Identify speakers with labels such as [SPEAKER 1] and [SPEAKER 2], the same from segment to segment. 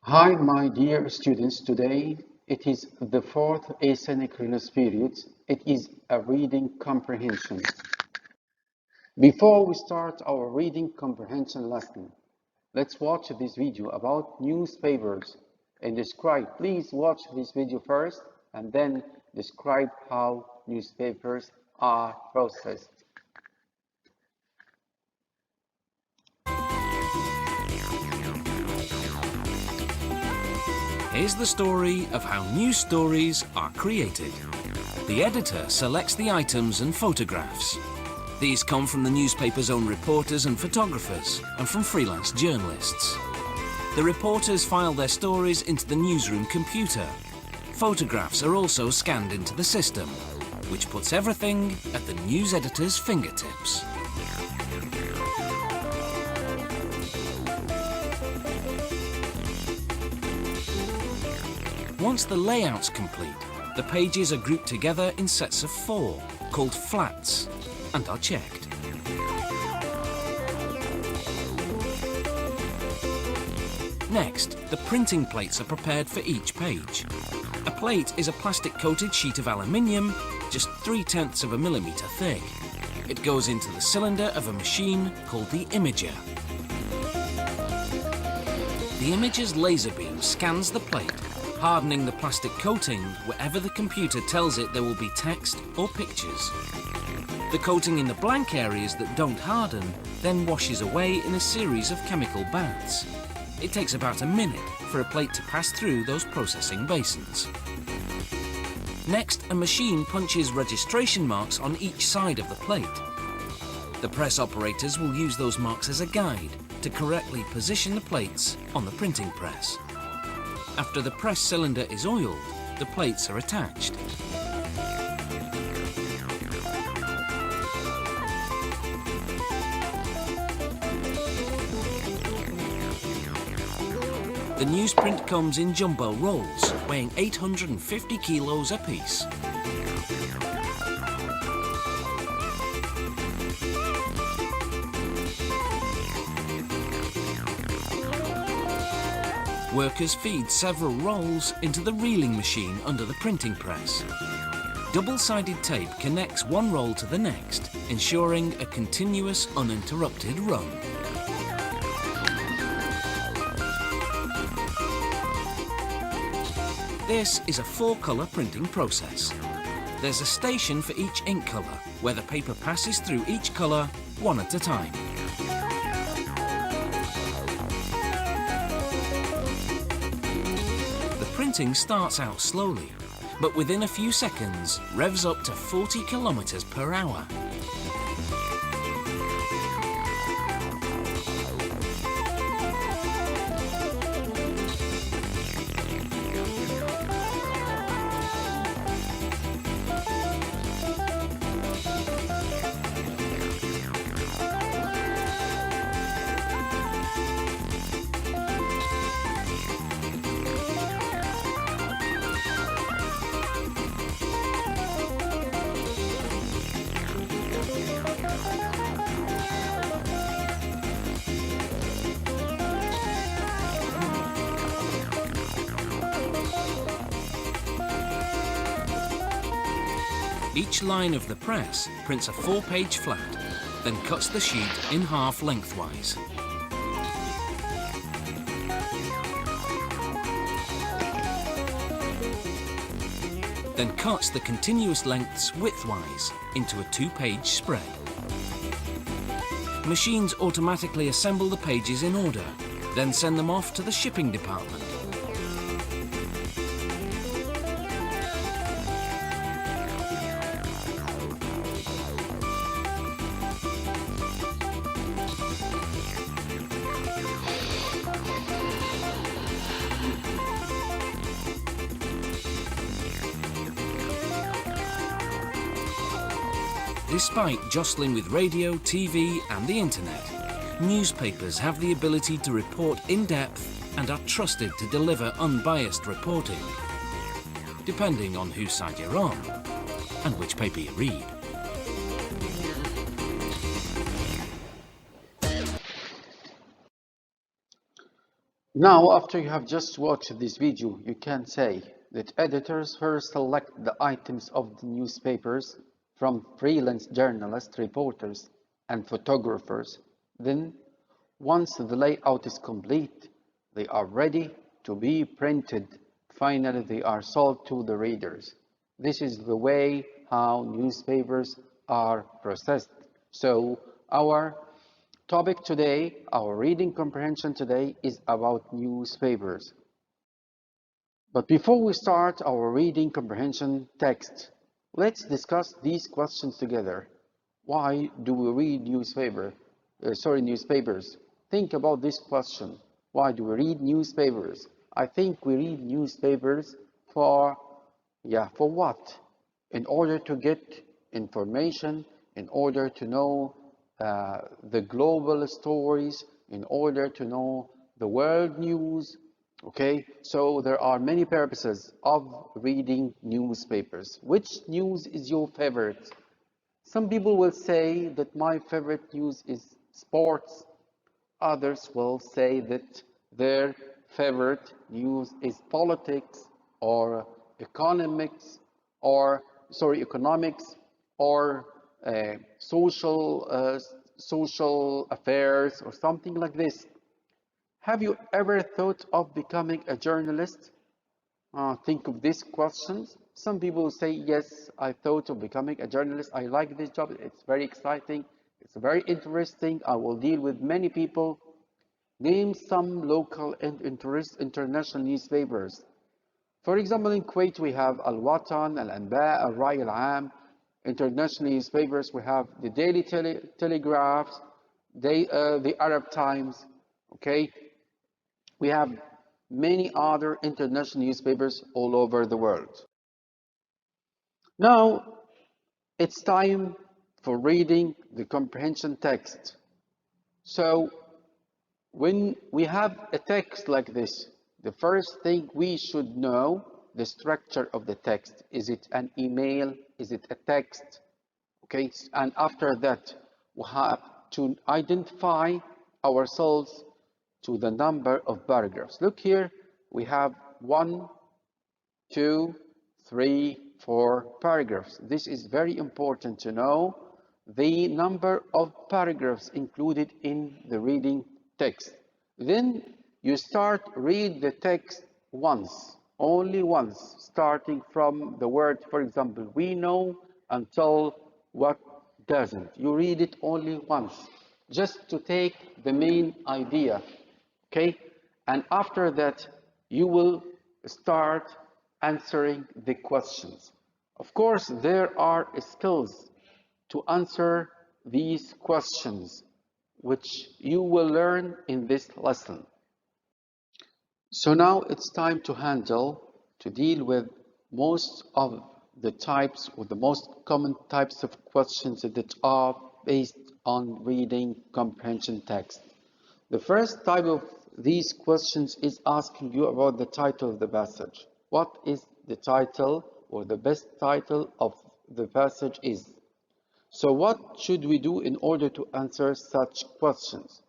[SPEAKER 1] Hi, my dear students. Today it is the fourth asynchronous period. It is a reading comprehension. Before we start our reading comprehension lesson, let's watch this video about newspapers and describe. Please watch this video first and then describe how newspapers are processed.
[SPEAKER 2] Here's the story of how news stories are created. The editor selects the items and photographs. These come from the newspaper's own reporters and photographers, and from freelance journalists. The reporters file their stories into the newsroom computer. Photographs are also scanned into the system, which puts everything at the news editor's fingertips. Once the layout's complete, the pages are grouped together in sets of 4, called flats, and are checked. Next, the printing plates are prepared for each page. A plate is a plastic-coated sheet of aluminium, just 0.3 of a millimetre thick. It goes into the cylinder of a machine called the imager. The imager's laser beam scans the plate, hardening the plastic coating wherever the computer tells it there will be text or pictures. The coating in the blank areas that don't harden then washes away in a series of chemical baths. It takes about a minute for a plate to pass through those processing basins. Next, a machine punches registration marks on each side of the plate. The press operators will use those marks as a guide to correctly position the plates on the printing press. After the press cylinder is oiled, the plates are attached. The newsprint comes in jumbo rolls, weighing 850 kilos apiece. Workers feed several rolls into the reeling machine under the printing press. Double-sided tape connects one roll to the next, ensuring a continuous, uninterrupted run. This is a 4-colour printing process. There's a station for each ink colour, where the paper passes through each colour one at a time. Printing starts out slowly, but within a few seconds revs up to 40 kilometers per hour. Each line of the press prints a 4-page flat, then cuts the sheet in half lengthwise. Then cuts the continuous lengths widthwise into a 2-page spread. Machines automatically assemble the pages in order, then send them off to the shipping department. Despite jostling with radio, TV and the internet, newspapers have the ability to report in depth and are trusted to deliver unbiased reporting, depending on whose side you're on and which paper you read.
[SPEAKER 1] Now, after you have just watched this video, you can say that editors first select the items of the newspapers from freelance journalists, reporters, and photographers. Then, once the layout is complete, they are ready to be printed. Finally, they are sold to the readers. This is the way how newspapers are processed. So, our topic today, our reading comprehension today is about newspapers. But before we start our reading comprehension text, let's discuss these questions together. Why do we read newspapers? Think about this question. Why do we read newspapers? I think we read newspapers for, for what? In order to get information, in order to know the global stories, in order to know the world news. Okay, so there are many purposes of reading newspapers. Which news is your favorite? Some people will say that my favorite news is sports. Others will say that their favorite news is politics or economics or social affairs or something like this. Have you ever thought of becoming a journalist? Think of these questions. Some people say, yes, I thought of becoming a journalist. I like this job. It's very exciting. It's very interesting. I will deal with many people. Name some local and international newspapers. For example, in Kuwait, we have Al-Watan, Al-Anba, Al-Rai Al-Am. International newspapers, we have the Daily Telegraph, the Arab Times. Okay, we have many other international newspapers all over the world. Now, it's time for reading the comprehension text. So, when we have a text like this, the first thing we should know the structure of the text. Is it an email? Is it a text? Okay, and after that, we have to identify ourselves to the number of paragraphs. Look here, we have 1, 2, 3, 4 paragraphs. This is very important to know the number of paragraphs included in the reading text. Then you read the text once, only once, starting from the word, for example, we know until what doesn't. You read it only once, just to take the main idea, okay? And after that, you will start answering the questions. Of course, there are skills to answer these questions, which you will learn in this lesson. So now it's time to deal with most of the types or the most common types of questions that are based on reading comprehension text. The first type of these questions is asking you about the title of the passage. What is the title or the best title of the passage is? So what should we do in order to answer such questions?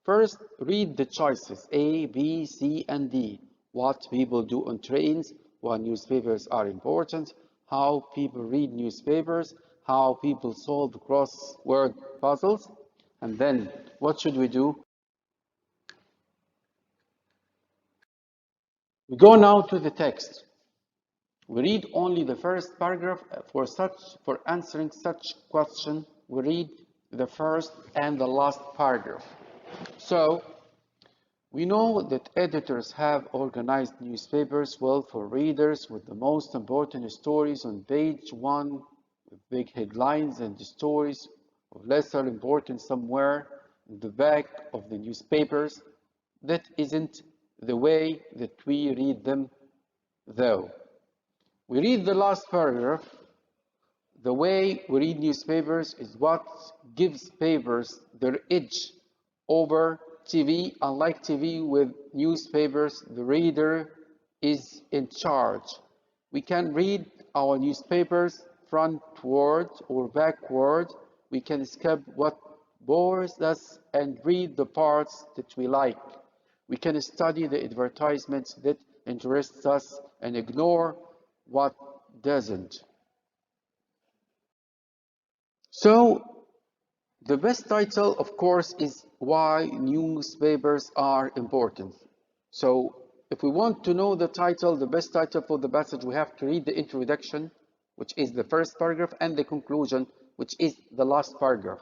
[SPEAKER 1] First, read the choices A, B, C, and D. What people do on trains, why newspapers are important, how people read newspapers, how people solve crossword puzzles, and then what should we do? We go now to the text. We read only the first paragraph. For answering such question, we read the first and the last paragraph. So, we know that editors have organized newspapers well for readers with the most important stories on page 1, with big headlines and stories of lesser importance somewhere in the back of the newspapers. That isn't the way that we read them, though. We read the last paragraph. The way we read newspapers is what gives papers their edge over TV. Unlike TV, with newspapers, the reader is in charge. We can read our newspapers frontward or backward. We can skip what bores us and read the parts that we like. We can study the advertisements that interest us and ignore what doesn't. So the best title, of course, is why newspapers are important. So if we want to know the title, the best title for the passage, we have to read the introduction, which is the first paragraph, and the conclusion, which is the last paragraph.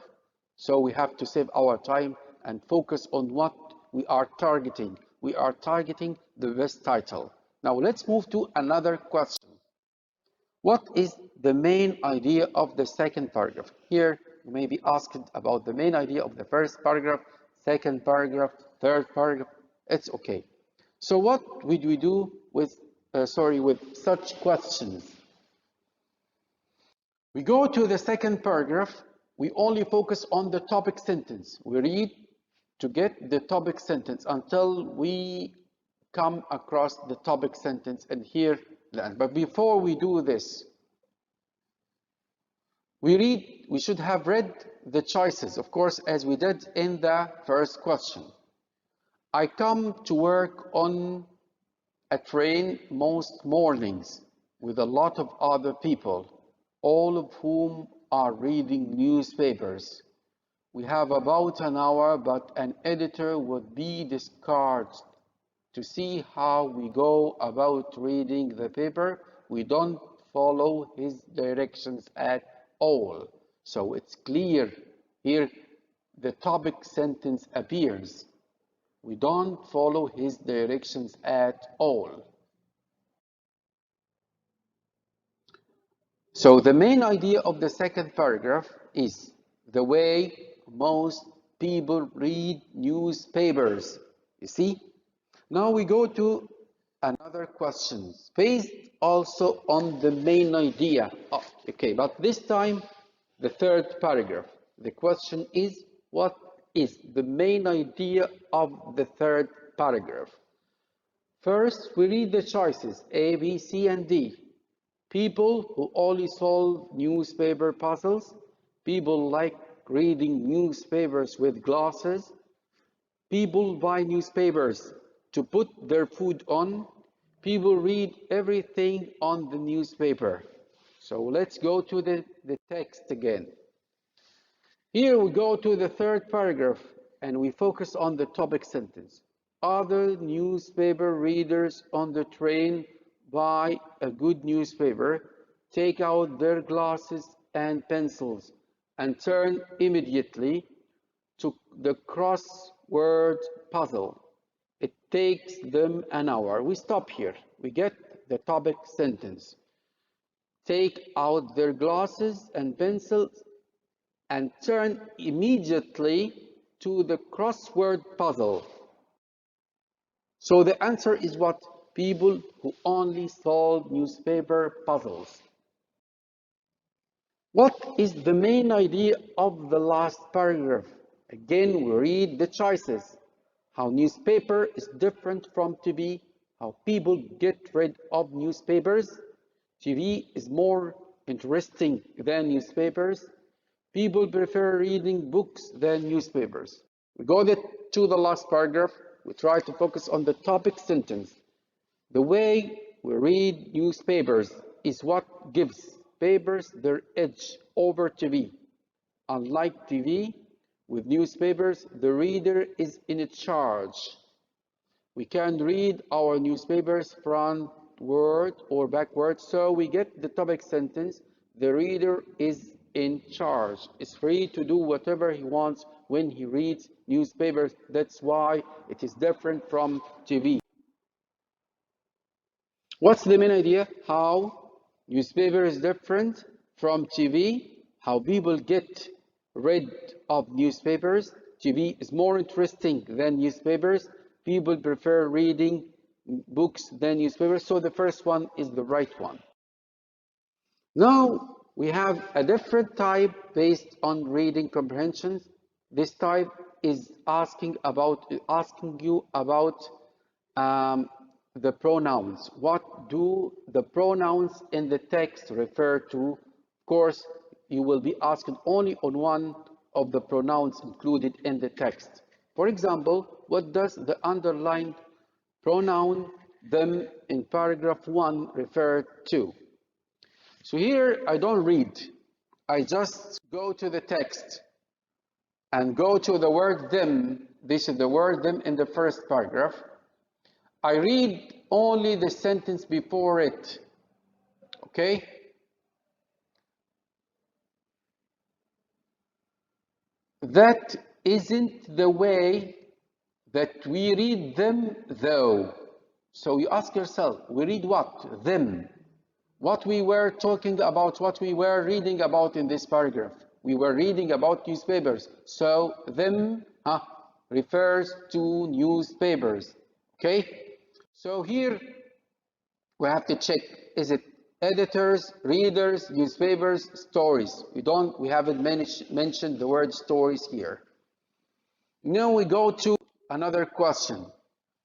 [SPEAKER 1] So we have to save our time and focus on what we are targeting. We are targeting the best title. Now let's move to another question. What is the main idea of the second paragraph? Here you may be asked about the main idea of the first paragraph, second paragraph, third paragraph. It's okay. So what would we do with such questions? We go to the second paragraph. We only focus on the topic sentence. We read to get the topic sentence until we come across the topic sentence and here the end. But before we do this, we should have read the choices, of course, as we did in the first question. I come to work on a train most mornings with a lot of other people, all of whom are reading newspapers. We have about an hour, but an editor would be discouraged to see how we go about reading the paper. We don't follow his directions at all. So it's clear here the topic sentence appears. We don't follow his directions at all. So the main idea of the second paragraph is the way most people read newspapers. You see? Now we go to another question based also on the main idea. Okay, but this time the third paragraph. The question is, what is the main idea of the third paragraph? First, we read the choices A, B, C, and D. People who only solve newspaper puzzles. People like reading newspapers with glasses. People buy newspapers to put their food on. People read everything on the newspaper. So let's go to the text again. Here we go to the third paragraph and we focus on the topic sentence. Other newspaper readers on the train buy a good newspaper, take out their glasses and pencils, and turn immediately to the crossword puzzle. It takes them an hour. We stop here. We get the topic sentence. Take out their glasses and pencils and turn immediately to the crossword puzzle. So the answer is what? People who only solve newspaper puzzles. What is the main idea of the last paragraph? Again, we read the choices. How newspaper is different from TV, how people get rid of newspapers. TV is more interesting than newspapers. People prefer reading books than newspapers. We go to the last paragraph. We try to focus on the topic sentence. The way we read newspapers is what gives papers their edge over TV. Unlike TV, with newspapers, the reader is in charge. We can read our newspapers frontward or backward, so we get the topic sentence. The reader is in charge. Is free to do whatever he wants when he reads newspapers. That's why it is different from TV. What's the main idea? How newspaper is different from TV, how people get rid of newspapers. TV is more interesting than newspapers. People prefer reading books than newspapers. So the first one is the right one. Now we have a different type based on reading comprehensions. This type is asking you about the pronouns. What do the pronouns in the text refer to? Of course, you will be asked only on one of the pronouns included in the text. For example, what does the underlined pronoun them in paragraph 1 refer to? So here I don't read. I just go to the text and go to the word them. This is the word them in the first paragraph. I read only the sentence before it. Okay? That isn't the way that we read them, though. So you ask yourself, we read what? Them. What we were talking about, what we were reading about in this paragraph. We were reading about newspapers. So them refers to newspapers. Okay? So here we have to check, is it editors, readers, newspapers, stories? We haven't mentioned the word stories here. Now we go to another question.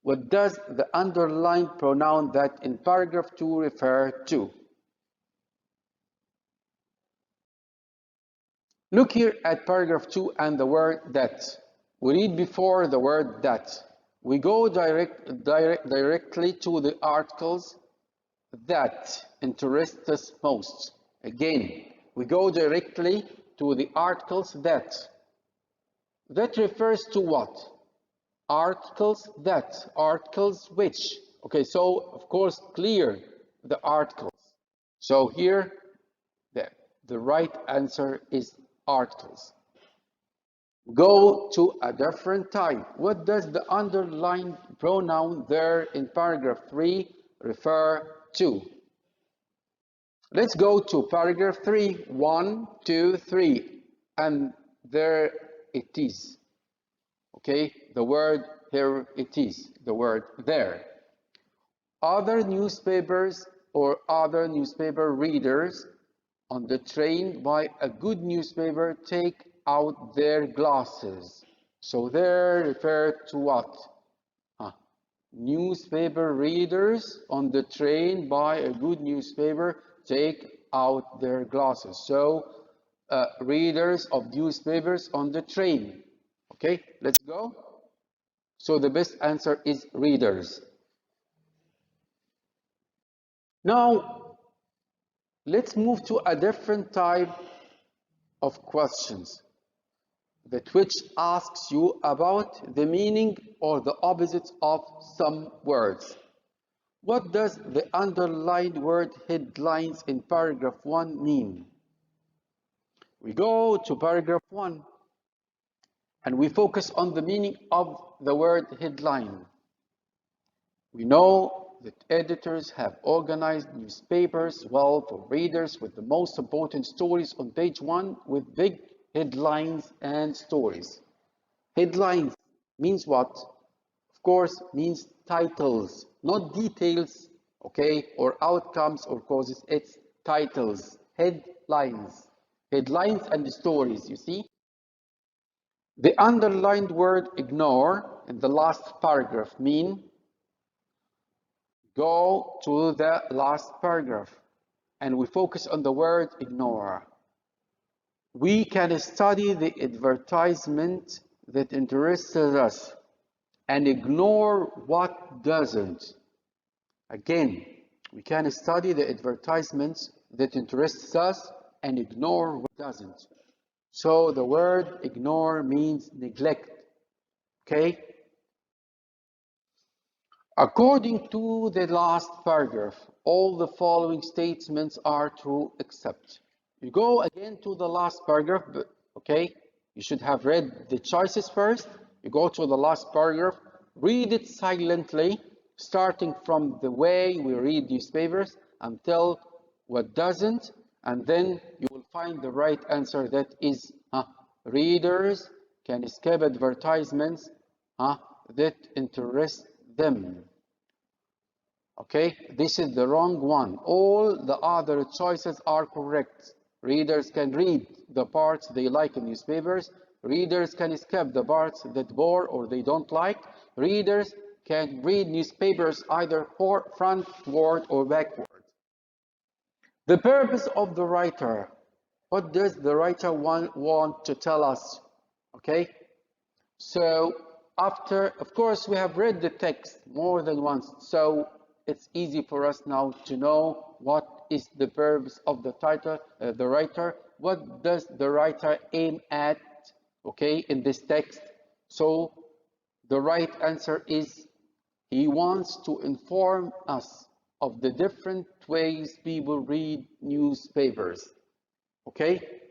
[SPEAKER 1] What does the underlined pronoun that in paragraph 2 refer to? Look here at paragraph 2 and the word that. We read before the word that. We go directly to the articles that interest us most. Again, we go directly to the articles that. That refers to what? Articles that. Articles which. Okay, so of course clear the articles. So here the right answer is articles. Go to a different type. What does the underlined pronoun there in paragraph 3 refer to? Let's go to paragraph 3. 1, 2, 3. And there it is. Okay, the word here it is. The word there. Other newspapers or other newspaper readers on the train buy a good newspaper take out their glasses. So there refer to what? Newspaper readers on the train buy a good newspaper take out their glasses. So readers of newspapers on the train. Okay, let's go. So the best answer is readers. Now let's move to a different type of questions that which asks you about the meaning or the opposites of some words. What does the underlined word headlines in paragraph 1 mean? We go to paragraph 1 and we focus on the meaning of the word headline. We know that editors have organized newspapers well for readers with the most important stories on page 1 with big headlines and stories. Headlines means what? Of course, means titles, not details, okay, or outcomes or causes. It's titles, headlines. Headlines and stories, you see? The underlined word ignore in the last paragraph mean go to the last paragraph and we focus on the word ignore. We can study the advertisement that interests us and ignore what doesn't. Again, we can study the advertisements that interests us and ignore what doesn't. So the word ignore means neglect. Okay? According to the last paragraph, all the following statements are true except. You go again to the last paragraph, okay? You should have read the choices first. You go to the last paragraph, read it silently, starting from the way we read newspapers until what doesn't, and then you will find the right answer that is readers can skip advertisements that interest them. Okay, this is the wrong one. All the other choices are correct. Readers can read the parts they like in newspapers. Readers can skip the parts that bore or they don't like. Readers can read newspapers either frontward or backward. The purpose of the writer. What does the writer want to tell us? Okay, so after, of course, we have read the text more than once, so it's easy for us now to know what is the purpose of the the writer. What does the writer aim at, okay, in this text? So the right answer is he wants to inform us of the different ways people read newspapers. Okay?